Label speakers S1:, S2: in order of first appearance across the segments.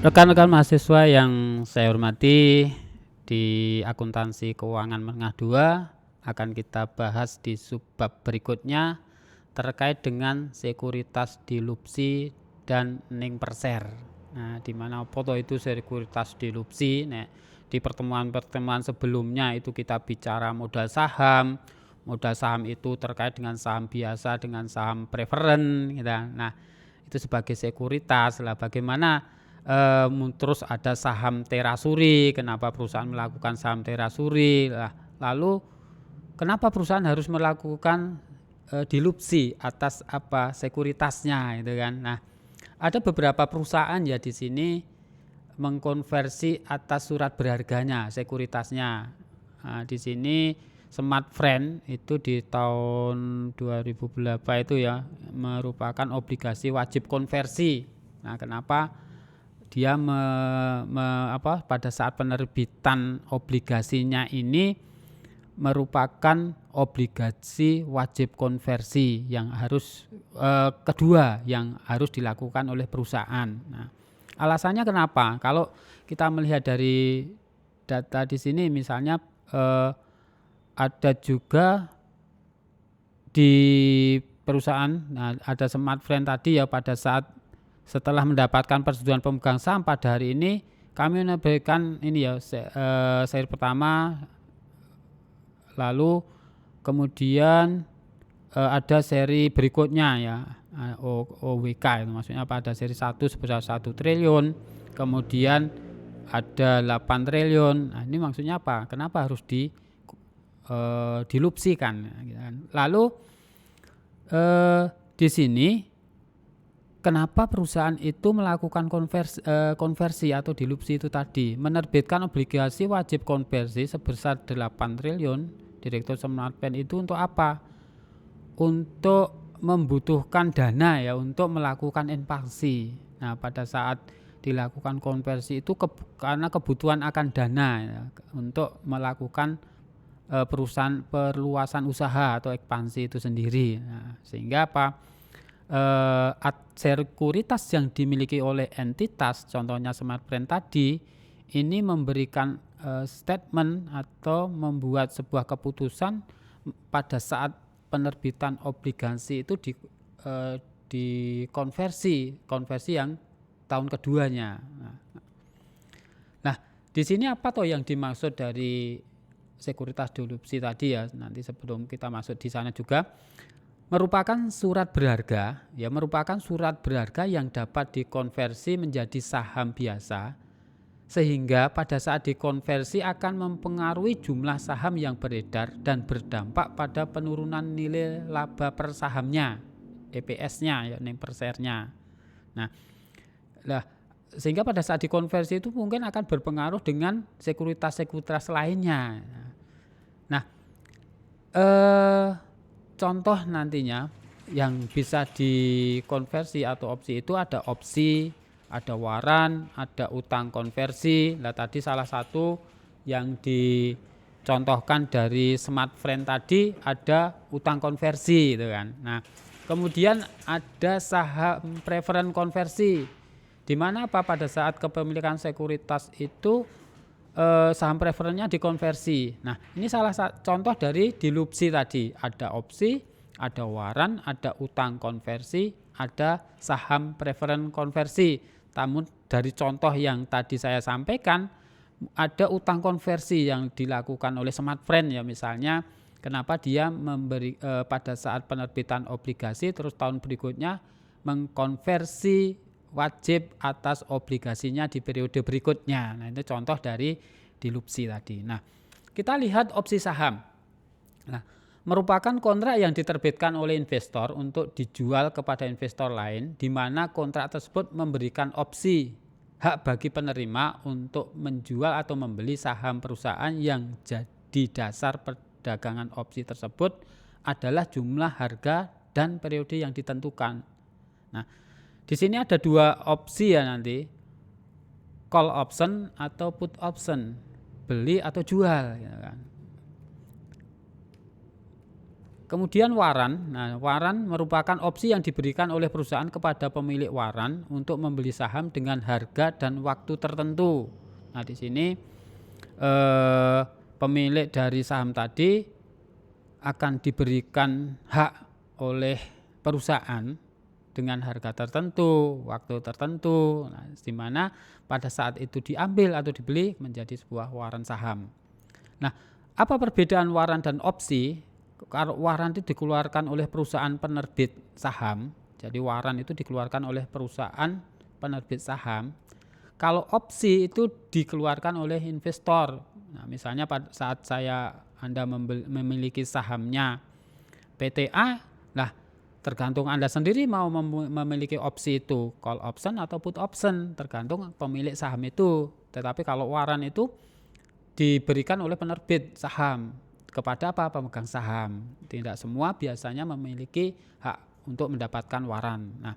S1: Rekan-rekan mahasiswa yang saya hormati, di akuntansi keuangan menengah 2 akan kita bahas di subbab berikutnya terkait dengan sekuritas dilupsi dan ning perser. Nah, di mana apa itu sekuritas dilupsi? Nah, di pertemuan-pertemuan sebelumnya itu kita bicara modal saham. Modal saham itu terkait dengan saham biasa dengan saham preferen gitu. Nah, itu sebagai sekuritas lah. Bagaimana terus ada saham terasuri, kenapa perusahaan melakukan saham terasuri lah. Lalu kenapa perusahaan harus melakukan dilupsi atas apa sekuritasnya gitu kan. Nah, ada beberapa perusahaan ya di sini mengkonversi atas surat berharganya sekuritasnya. Nah, di sini Smart Friend itu di tahun 2000 berapa itu ya merupakan obligasi wajib konversi. Nah, kenapa dia pada saat penerbitan obligasinya ini merupakan obligasi wajib konversi yang harus kedua yang harus dilakukan oleh perusahaan. Nah, alasannya kenapa? Kalau kita melihat dari data di sini misalnya ada juga di perusahaan, nah ada Smart Friend tadi ya, pada saat setelah mendapatkan persetujuan pemegang saham pada hari ini kami menerbitkan ini ya seri pertama, lalu kemudian ada seri berikutnya ya OWK itu maksudnya pada seri 1 sebesar 1 triliun, kemudian ada 8 triliun. Nah, ini maksudnya apa? Kenapa harus dilupsikan? Lalu di sini kenapa perusahaan itu melakukan konversi atau dilupsi itu tadi? Menerbitkan obligasi wajib konversi sebesar 8 triliun Direktur Smart Friend itu untuk apa? Untuk membutuhkan dana ya untuk melakukan ekspansi. Nah, pada saat dilakukan konversi itu karena kebutuhan akan dana ya, untuk melakukan perusahaan perluasan usaha atau ekspansi itu sendiri. Nah, sehingga apa? Sekuritas yang dimiliki oleh entitas, contohnya Smart Friend tadi, ini memberikan statement atau membuat sebuah keputusan pada saat penerbitan obligasi itu konversi yang tahun keduanya. Nah, di sini apa toh yang dimaksud dari sekuritas dilupsi tadi ya? Nanti sebelum kita masuk di sana juga merupakan surat berharga yang dapat dikonversi menjadi saham biasa, sehingga pada saat dikonversi akan mempengaruhi jumlah saham yang beredar dan berdampak pada penurunan nilai laba per sahamnya, EPS-nya ya, ning persernya. Nah, sehingga pada saat dikonversi itu mungkin akan berpengaruh dengan sekuritas-sekuritas lainnya. Nah, contoh nantinya yang bisa dikonversi atau opsi itu ada opsi, ada waran, ada utang konversi. Nah, tadi salah satu yang dicontohkan dari Smart Friend tadi ada utang konversi gitu kan. Nah, kemudian ada saham preferen konversi, di mana pada saat kepemilikan sekuritas itu saham preferennya dikonversi. Nah, ini salah satu contoh dari dilupsi tadi. Ada opsi, ada waran, ada utang konversi, ada saham preferen konversi. Namun dari contoh yang tadi saya sampaikan, ada utang konversi yang dilakukan oleh Smart Friend ya, misalnya kenapa dia memberi pada saat penerbitan obligasi terus tahun berikutnya mengkonversi wajib atas obligasinya di periode berikutnya. Nah, itu contoh dari dilupsi tadi. Nah, kita lihat opsi saham. Nah, merupakan kontrak yang diterbitkan oleh investor untuk dijual kepada investor lain, di mana kontrak tersebut memberikan opsi hak bagi penerima untuk menjual atau membeli saham perusahaan yang jadi dasar perdagangan opsi tersebut adalah jumlah harga dan periode yang ditentukan. Nah, di sini ada dua opsi ya nanti, call option atau put option, beli atau jual. Ya kan. Kemudian waran. Nah, waran merupakan opsi yang diberikan oleh perusahaan kepada pemilik waran untuk membeli saham dengan harga dan waktu tertentu. Nah, di sini pemilik dari saham tadi akan diberikan hak oleh perusahaan dengan harga tertentu, waktu tertentu, nah, di mana pada saat itu diambil atau dibeli menjadi sebuah waran saham. Nah, apa perbedaan waran dan opsi? Kalau waran itu dikeluarkan oleh perusahaan penerbit saham, jadi waran itu dikeluarkan oleh perusahaan penerbit saham. Kalau opsi itu dikeluarkan oleh investor. Nah, misalnya pada saat Anda memiliki sahamnya PTA, nah tergantung Anda sendiri mau memiliki opsi itu, call option atau put option, tergantung pemilik saham itu. Tetapi kalau waran itu diberikan oleh penerbit saham kepada pemegang saham. Tidak semua biasanya memiliki hak untuk mendapatkan waran. Nah,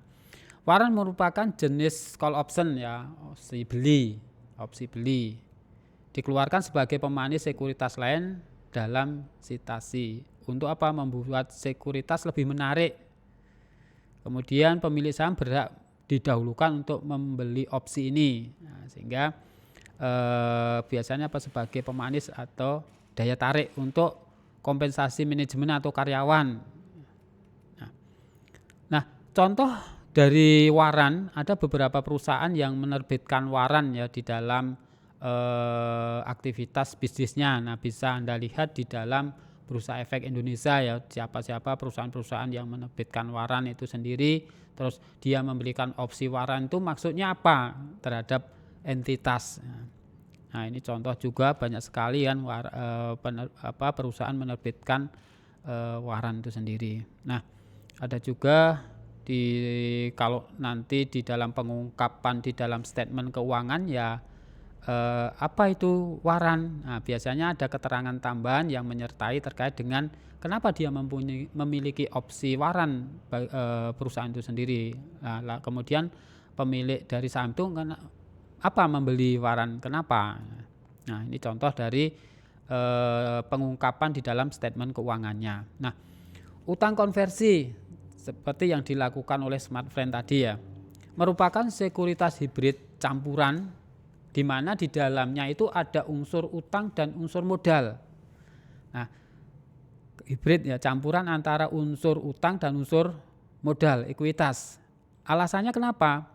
S1: waran merupakan jenis call option ya, opsi beli. Dikeluarkan sebagai pemanis sekuritas lain dalam sitasi. Untuk apa? Membuat sekuritas lebih menarik. Kemudian pemilik saham berhak didahulukan untuk membeli opsi ini. Nah, sehingga biasanya sebagai pemanis atau daya tarik untuk kompensasi manajemen atau karyawan. Nah, contoh dari waran, ada beberapa perusahaan yang menerbitkan waran ya di dalam aktivitas bisnisnya. Nah, bisa Anda lihat di dalam Bursa Efek Indonesia ya, siapa-siapa perusahaan-perusahaan yang menerbitkan waran itu sendiri, terus dia memberikan opsi waran itu maksudnya apa terhadap entitas. Nah, ini contoh juga banyak sekali kan perusahaan menerbitkan waran itu sendiri. Nah, ada juga kalau nanti di dalam pengungkapan di dalam statement keuangan ya apa itu waran. Nah, biasanya ada keterangan tambahan yang menyertai terkait dengan kenapa dia memiliki opsi waran perusahaan itu sendiri. Nah, kemudian pemilik dari saham itu apa membeli waran, kenapa. Nah, ini contoh dari pengungkapan di dalam statement keuangannya. Nah, utang konversi seperti yang dilakukan oleh Smartfren tadi ya, merupakan sekuritas hibrid campuran di mana di dalamnya itu ada unsur utang dan unsur modal. Nah, hibrid ya, campuran antara unsur utang dan unsur modal, ekuitas. Alasannya kenapa?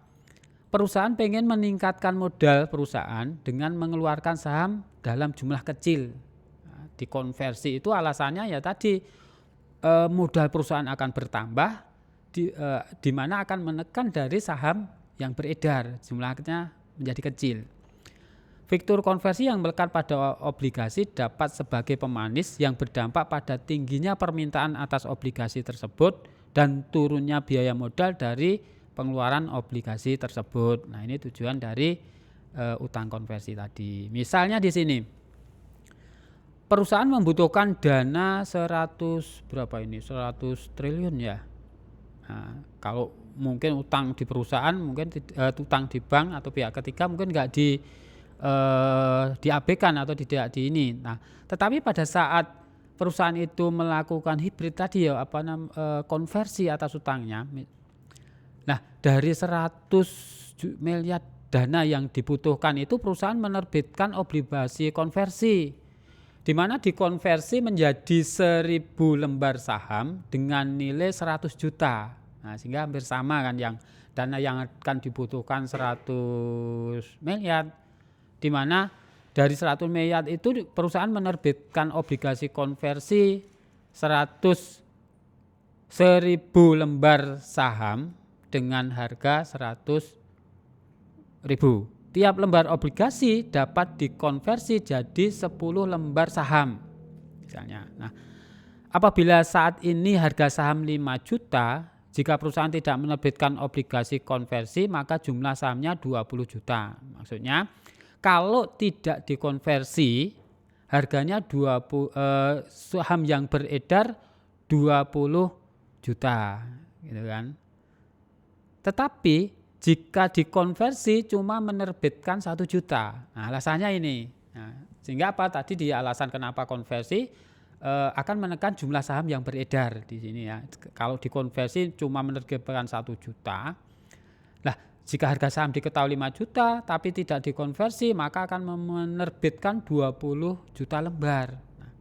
S1: Perusahaan pengen meningkatkan modal perusahaan dengan mengeluarkan saham dalam jumlah kecil. Nah, dikonversi itu alasannya ya tadi modal perusahaan akan bertambah, di mana akan menekan dari saham yang beredar, jumlahnya menjadi kecil. Fitur konversi yang melekat pada obligasi dapat sebagai pemanis yang berdampak pada tingginya permintaan atas obligasi tersebut dan turunnya biaya modal dari pengeluaran obligasi tersebut. Nah, ini tujuan dari utang konversi tadi. Misalnya di sini perusahaan membutuhkan dana 100 triliun ya. Nah, kalau mungkin utang di perusahaan, mungkin utang di bank atau pihak ketiga mungkin nggak diabaikan atau tidak di ini. Nah, tetapi pada saat perusahaan itu melakukan hibrid tadi ya, konversi atas utangnya. Nah, dari 100 miliar dana yang dibutuhkan itu perusahaan menerbitkan obligasi konversi, di mana dikonversi menjadi 1.000 lembar saham dengan nilai 100 juta. Nah, sehingga hampir sama kan, yang dana yang akan dibutuhkan 100 miliar, di mana dari 100 miliar itu perusahaan menerbitkan obligasi konversi 1.000 lembar saham dengan harga 100.000. Tiap lembar obligasi dapat dikonversi jadi 10 lembar saham misalnya. Nah, apabila saat ini harga saham 5 juta, jika perusahaan tidak menerbitkan obligasi konversi maka jumlah sahamnya 20 juta. Maksudnya kalau tidak dikonversi harganya saham yang beredar 20 juta gitu kan. Tetapi jika dikonversi cuma menerbitkan 1 juta. Nah, alasannya ini. Nah, sehingga apa tadi di alasan kenapa konversi akan menekan jumlah saham yang beredar di sini ya. Kalau dikonversi cuma menerbitkan 1 juta. Lah, jika harga saham diketahui 5 juta tapi tidak dikonversi, maka akan menerbitkan 20 juta lembar. Nah,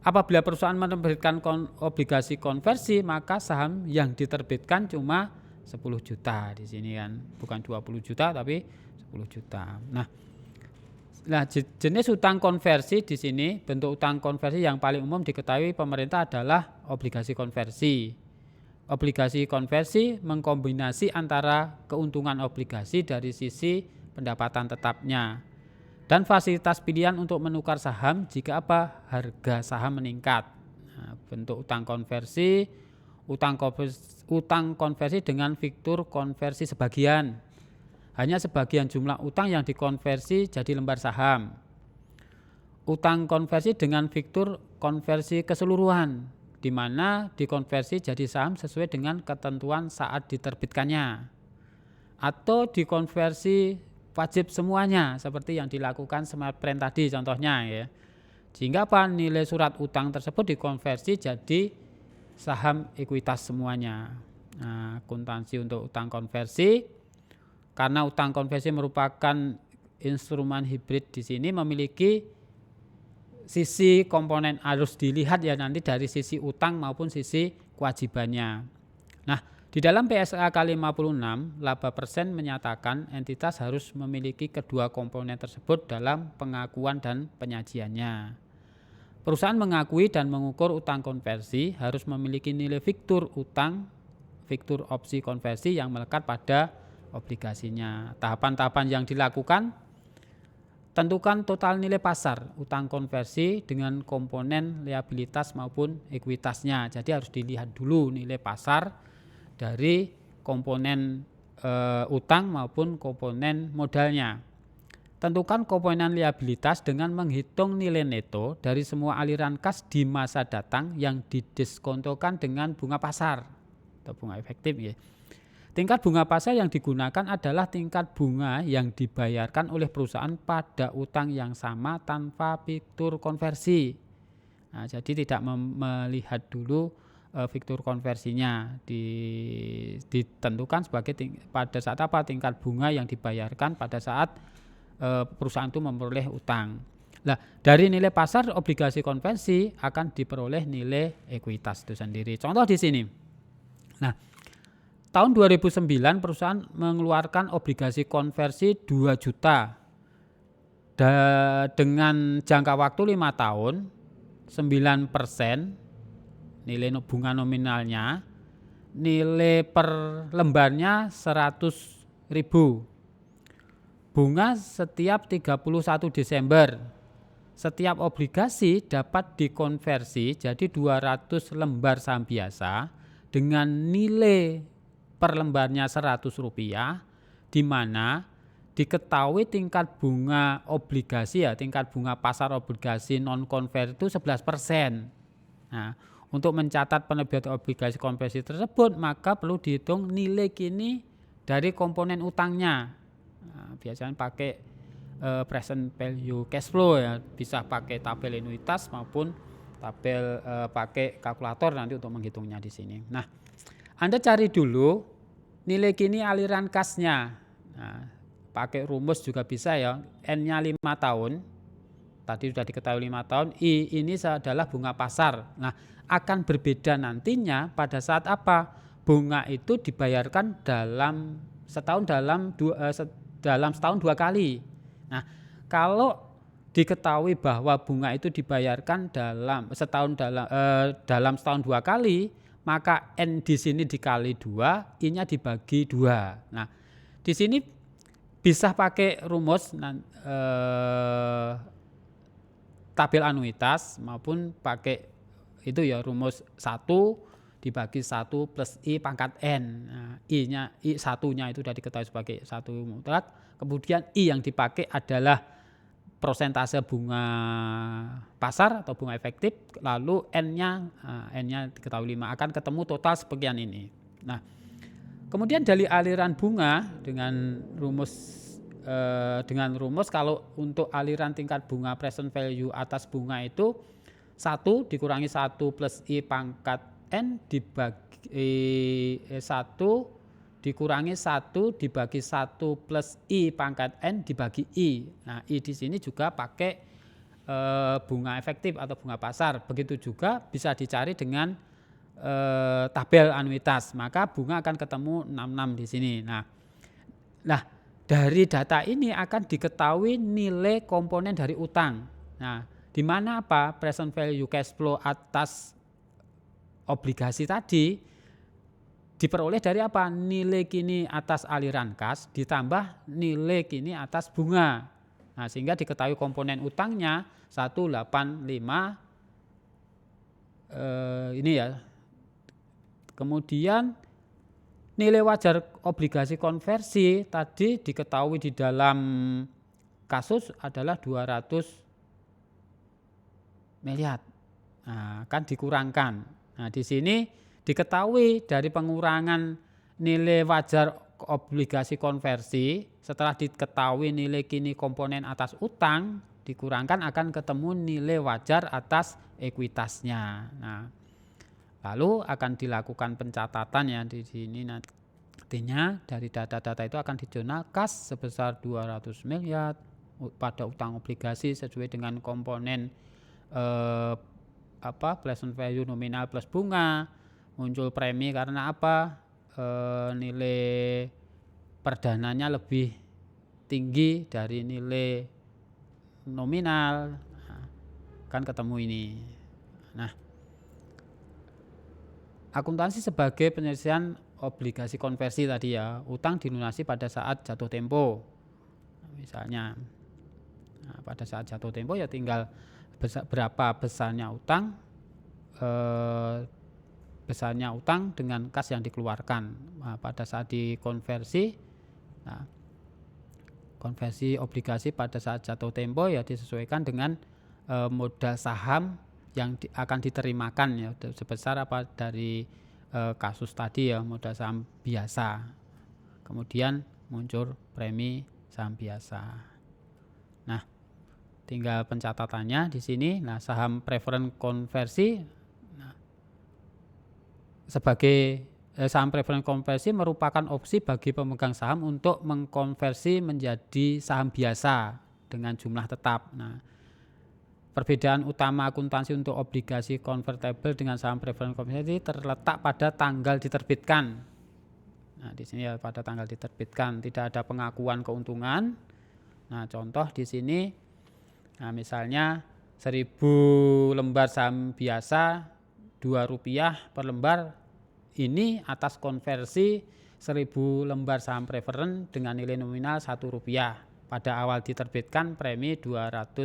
S1: apabila perusahaan menerbitkan obligasi konversi, maka saham yang diterbitkan cuma 10 juta di sini kan. Bukan 20 juta tapi 10 juta. Nah, jenis utang konversi di sini, bentuk utang konversi yang paling umum diketahui pemerintah adalah obligasi konversi. Obligasi konversi mengkombinasi antara keuntungan obligasi dari sisi pendapatan tetapnya dan fasilitas pilihan untuk menukar saham jika harga saham meningkat. Nah, bentuk utang konversi dengan fitur konversi sebagian. Hanya sebagian jumlah utang yang dikonversi jadi lembar saham. Utang konversi dengan fitur konversi keseluruhan, di mana dikonversi jadi saham sesuai dengan ketentuan saat diterbitkannya. Atau dikonversi wajib semuanya, seperti yang dilakukan Smart Plan tadi contohnya ya. Sehingga nilai surat utang tersebut dikonversi jadi saham ekuitas semuanya. Nah, akuntansi untuk utang konversi. Karena utang konversi merupakan instrumen hibrid di sini memiliki sisi komponen harus dilihat ya nanti dari sisi utang maupun sisi kewajibannya. Nah, di dalam PSA K56, laba persen menyatakan entitas harus memiliki kedua komponen tersebut dalam pengakuan dan penyajiannya. Perusahaan mengakui dan mengukur utang konversi harus memiliki nilai fiktur utang, fiktur opsi konversi yang melekat pada obligasinya. Tahapan-tahapan yang dilakukan, tentukan total nilai pasar utang konversi dengan komponen liabilitas maupun ekuitasnya. Jadi harus dilihat dulu nilai pasar dari komponen utang maupun komponen modalnya. Tentukan komponen liabilitas dengan menghitung nilai neto dari semua aliran kas di masa datang yang didiskontokan dengan bunga pasar atau bunga efektif ya. Tingkat bunga pasar yang digunakan adalah tingkat bunga yang dibayarkan oleh perusahaan pada utang yang sama tanpa fitur konversi. Nah, jadi tidak melihat dulu fitur konversinya, ditentukan sebagai pada saat tingkat bunga yang dibayarkan pada saat perusahaan itu memperoleh utang. Nah, dari nilai pasar obligasi konversi akan diperoleh nilai ekuitas itu sendiri. Contoh di sini. Nah, tahun 2009 perusahaan mengeluarkan obligasi konversi 2 juta dengan jangka waktu 5 tahun, 9% nilai bunga nominalnya, nilai per lembarnya 100.000. Bunga setiap 31 Desember. Setiap obligasi dapat dikonversi jadi 200 lembar saham biasa dengan nilai per lembarnya Rp100, di mana diketahui tingkat bunga obligasi ya, tingkat bunga pasar obligasi non konversi itu 11%. Nah, untuk mencatat penerbitan obligasi konversi tersebut maka perlu dihitung nilai kini dari komponen utangnya. Nah, biasanya pakai present value cash flow ya, bisa pakai tabel anuitas maupun tabel pakai kalkulator nanti untuk menghitungnya di sini. Nah, Anda cari dulu nilai kini aliran kasnya. Nah, pakai rumus juga bisa ya. N-nya 5 tahun. Tadi sudah diketahui 5 tahun. I ini adalah bunga pasar. Nah, akan berbeda nantinya pada saat apa? Bunga itu dibayarkan dalam setahun dalam setahun 2 kali. Nah, kalau diketahui bahwa bunga itu dibayarkan dalam setahun dalam setahun 2 kali, maka N di sini dikali 2, I-nya dibagi 2. Nah, di sini bisa pakai rumus tabel anuitas maupun pakai itu ya rumus 1 dibagi 1 plus I pangkat N. Nah, I-nya I satunya itu sudah diketahui sebagai 1 mutlak. Kemudian I yang dipakai adalah persentase bunga pasar atau bunga efektif, lalu N-nya diketahui 5, akan ketemu total sekian ini. Nah, kemudian dari aliran bunga dengan rumus kalau untuk aliran tingkat bunga present value atas bunga itu 1 dikurangi 1 plus I pangkat N dibagi 1 dikurangi 1 dibagi 1 plus I pangkat N dibagi I. Nah, I di sini juga pakai bunga efektif atau bunga pasar. Begitu juga bisa dicari dengan tabel anuitas. Maka bunga akan ketemu 66 di sini. Nah, dari data ini akan diketahui nilai komponen dari utang. Nah, di mana apa? Present value cash flow atas obligasi tadi diperoleh dari apa? Nilai kini atas aliran kas ditambah nilai kini atas bunga. Nah, sehingga diketahui komponen utangnya 185 ini ya. Kemudian nilai wajar obligasi konversi tadi diketahui di dalam kasus adalah 200 miliar. Nah, kan dikurangkan. Nah, di sini diketahui dari pengurangan nilai wajar obligasi konversi setelah diketahui nilai kini komponen atas utang dikurangkan akan ketemu nilai wajar atas ekuitasnya. Nah, lalu akan dilakukan pencatatan ya di sini nantinya dari data-data itu akan dijurnal kas sebesar 200 miliar pada utang obligasi sesuai dengan komponen present value nominal plus bunga, muncul premi karena apa? Nilai perdananya lebih tinggi dari nilai nominal. Nah, kan ketemu ini. Nah, akuntansi sebagai penyelesaian obligasi konversi tadi ya, utang dilunasi pada saat jatuh tempo. Misalnya, pada saat jatuh tempo ya tinggal berapa besarnya utang, dengan kas yang dikeluarkan. Nah, pada saat dikonversi, konversi obligasi pada saat jatuh tempo ya disesuaikan dengan modal saham yang akan diterimakan ya sebesar apa dari kasus tadi ya, modal saham biasa. Kemudian muncul premi saham biasa. Nah, tinggal pencatatannya di sini. Nah, saham preference konversi sebagai saham preference konversi merupakan opsi bagi pemegang saham untuk mengkonversi menjadi saham biasa dengan jumlah tetap. Nah, perbedaan utama akuntansi untuk obligasi convertible dengan saham preference konversi terletak pada tanggal diterbitkan. Nah, di sini ya pada tanggal diterbitkan, tidak ada pengakuan keuntungan. Nah, contoh di sini. Nah, misalnya 1000 lembar saham biasa Rp2 per lembar, ini atas konversi 1000 lembar saham preference dengan nilai nominal Rp1. Pada awal diterbitkan premi Rp200.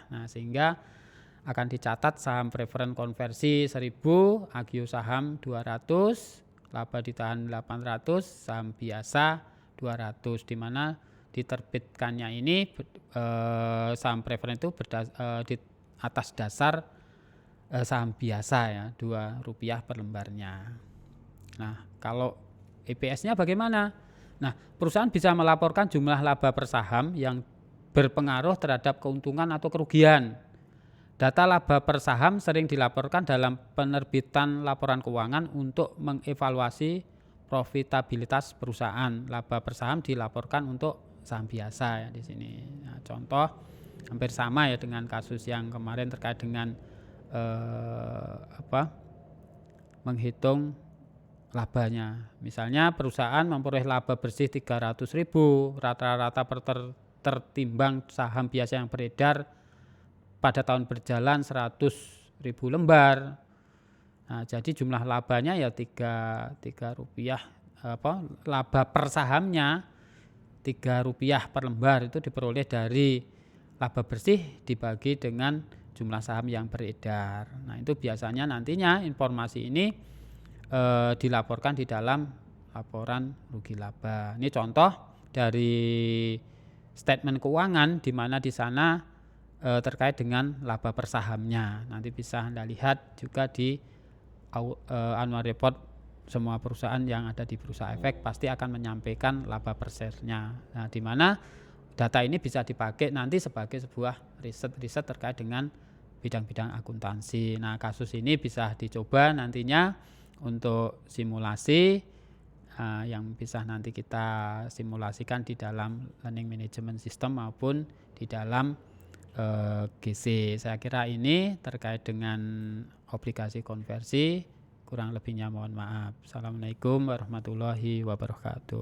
S1: Nah, sehingga akan dicatat saham preference konversi 1000, agio saham 200, laba ditahan 800, saham biasa 200, di mana diterbitkannya ini saham preference itu di atas dasar saham biasa ya, Rp2 per lembarnya. Nah, kalau EPS-nya bagaimana? Nah, perusahaan bisa melaporkan jumlah laba per saham yang berpengaruh terhadap keuntungan atau kerugian. Data laba per saham sering dilaporkan dalam penerbitan laporan keuangan untuk mengevaluasi profitabilitas perusahaan. Laba per saham dilaporkan untuk saham biasa ya di sini. Nah, contoh hampir sama ya dengan kasus yang kemarin terkait dengan menghitung labanya. Misalnya perusahaan memperoleh laba bersih 300.000, rata-rata tertimbang saham biasa yang beredar pada tahun berjalan 100.000 lembar. Nah, jadi jumlah labanya ya 3 rupiah, laba per sahamnya Rp3 per lembar itu diperoleh dari laba bersih dibagi dengan jumlah saham yang beredar. Nah, itu biasanya nantinya informasi ini dilaporkan di dalam laporan rugi laba. Ini contoh dari statement keuangan di mana di sana terkait dengan laba per sahamnya. Nanti bisa Anda lihat juga di annual report semua perusahaan yang ada di Bursa Efek pasti akan menyampaikan laba per share-nya. Nah, di mana data ini bisa dipakai nanti sebagai sebuah riset terkait dengan bidang-bidang akuntansi. Nah, kasus ini bisa dicoba nantinya untuk simulasi yang bisa nanti kita simulasikan di dalam learning management system maupun di dalam GC. Saya kira ini terkait dengan obligasi konversi. Kurang lebihnya mohon maaf. Assalamualaikum warahmatullahi wabarakatuh.